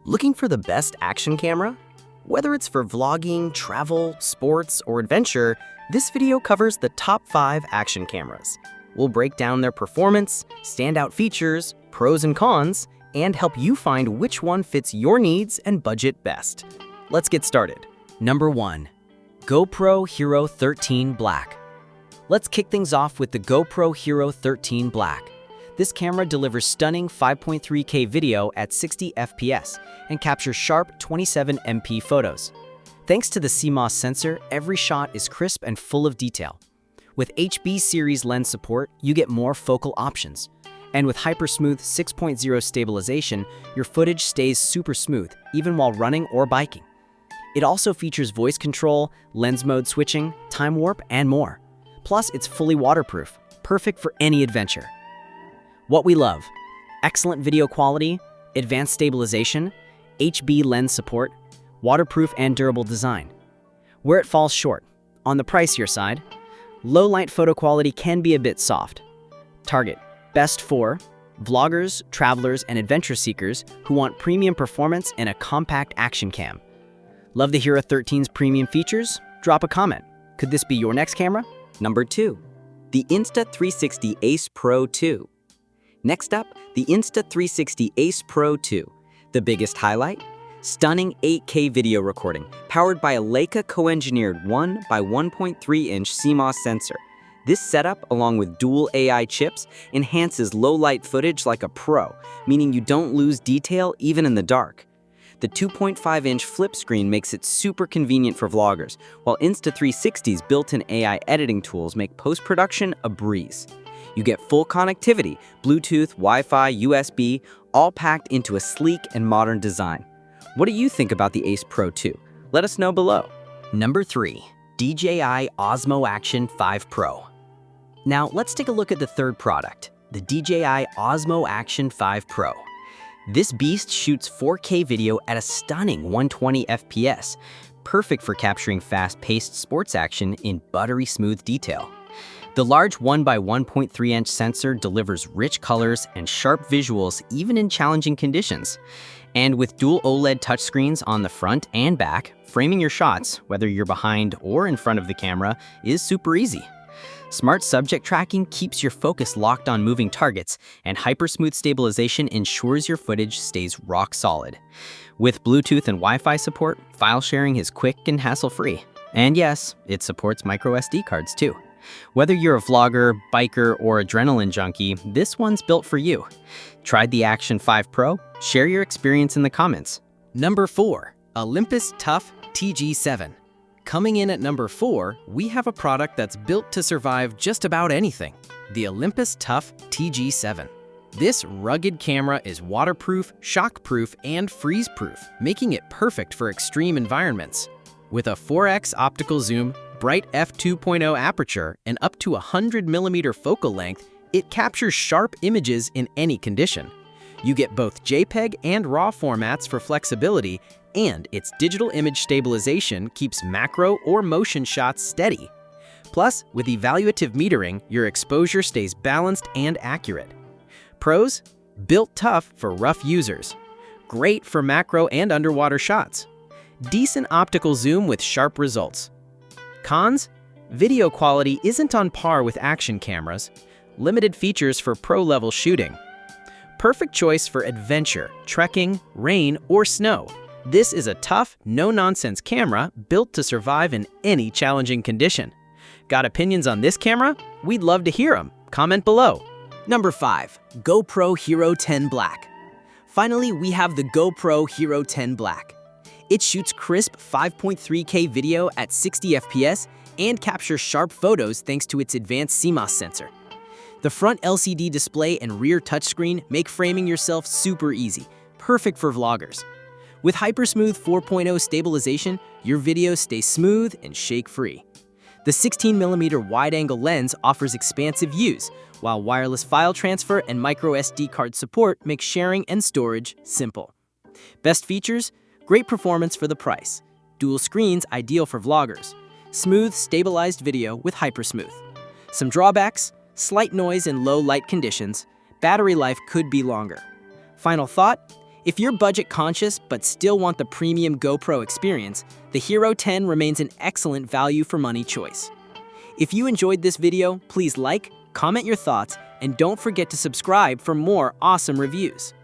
Looking for the best action camera? Whether it's for vlogging, travel, sports, or adventure, this video covers the top 5 action cameras. We'll break down their performance, standout features, pros and cons, and help you find which one fits your needs and budget best. Let's get started. Number 1. GoPro Hero 13 Black. Let's kick things off with the GoPro Hero 13 Black. This camera delivers stunning 5.3K video at 60 FPS and captures sharp 27MP photos. Thanks to the CMOS sensor, every shot is crisp and full of detail. With HB series lens support, you get more focal options. And with Hypersmooth 6.0 stabilization, your footage stays super smooth, even while running or biking. It also features voice control, lens mode switching, time warp, and more. Plus, it's fully waterproof, perfect for any adventure. What we love: excellent video quality, advanced stabilization, HB lens support, waterproof and durable design. Where it falls short: on the pricier side, low light photo quality can be a bit soft. Target: best for vloggers, travelers, and adventure seekers who want premium performance and a compact action cam. Love the Hero 13's premium features? Drop a comment. Could this be your next camera? Number 2. The Insta360 Ace Pro 2. Next up, the Insta360 Ace Pro 2. The biggest highlight? Stunning 8K video recording, powered by a Leica co-engineered 1 by 1.3-inch CMOS sensor. This setup, along with dual AI chips, enhances low-light footage like a pro, meaning you don't lose detail even in the dark. The 2.5-inch flip screen makes it super convenient for vloggers, while Insta360's built-in AI editing tools make post-production a breeze. You get full connectivity, Bluetooth, Wi-Fi, USB, all packed into a sleek and modern design. What do you think about the Ace Pro 2? Let us know below. Number 3. DJI Osmo Action 5 Pro. Now let's take a look at the third product, the DJI Osmo Action 5 Pro. This beast shoots 4K video at a stunning 120 FPS, perfect for capturing fast-paced sports action in buttery smooth detail. The large 1 by 1.3-inch sensor delivers rich colors and sharp visuals even in challenging conditions. And with dual OLED touchscreens on the front and back, framing your shots, whether you're behind or in front of the camera, is super easy. Smart subject tracking keeps your focus locked on moving targets, and Hypersmooth stabilization ensures your footage stays rock solid. With Bluetooth and Wi-Fi support, file sharing is quick and hassle-free. And yes, it supports microSD cards too. Whether you're a vlogger, biker, or adrenaline junkie, this one's built for you. Tried the Action 5 Pro? Share your experience in the comments. Number 4. Olympus Tough TG7. Coming in at number 4, we have a product that's built to survive just about anything, the Olympus Tough TG7. This rugged camera is waterproof, shockproof, and freeze-proof, making it perfect for extreme environments. With a 4x optical zoom, bright f2.0 aperture, and up to 100mm focal length, it captures sharp images in any condition. You get both JPEG and RAW formats for flexibility, and its digital image stabilization keeps macro or motion shots steady. Plus, with evaluative metering, your exposure stays balanced and accurate. Pros: built tough for rough users. Great for macro and underwater shots. Decent optical zoom with sharp results. Cons: video quality isn't on par with action cameras. Limited features for pro-level shooting. Perfect choice for adventure, trekking, rain, or snow. This is a tough, no-nonsense camera built to survive in any challenging condition. Got opinions on this camera? We'd love to hear them. Comment below. Number 5. GoPro Hero 10 Black. Finally, we have the GoPro Hero 10 Black. It shoots crisp 5.3K video at 60 FPS and captures sharp photos thanks to its advanced CMOS sensor. The front LCD display and rear touchscreen make framing yourself super easy, perfect for vloggers. With Hypersmooth 4.0 stabilization, your videos stay smooth and shake-free. The 16mm wide-angle lens offers expansive views, while wireless file transfer and microSD card support make sharing and storage simple. Best features: great performance for the price. Dual screens ideal for vloggers. Smooth, stabilized video with Hypersmooth. Some drawbacks: slight noise in low light conditions. Battery life could be longer. Final thought: If you're budget conscious but still want the premium GoPro experience, the Hero 10 remains an excellent value for money choice. If you enjoyed this video, please like, comment your thoughts, and don't forget to subscribe for more awesome reviews.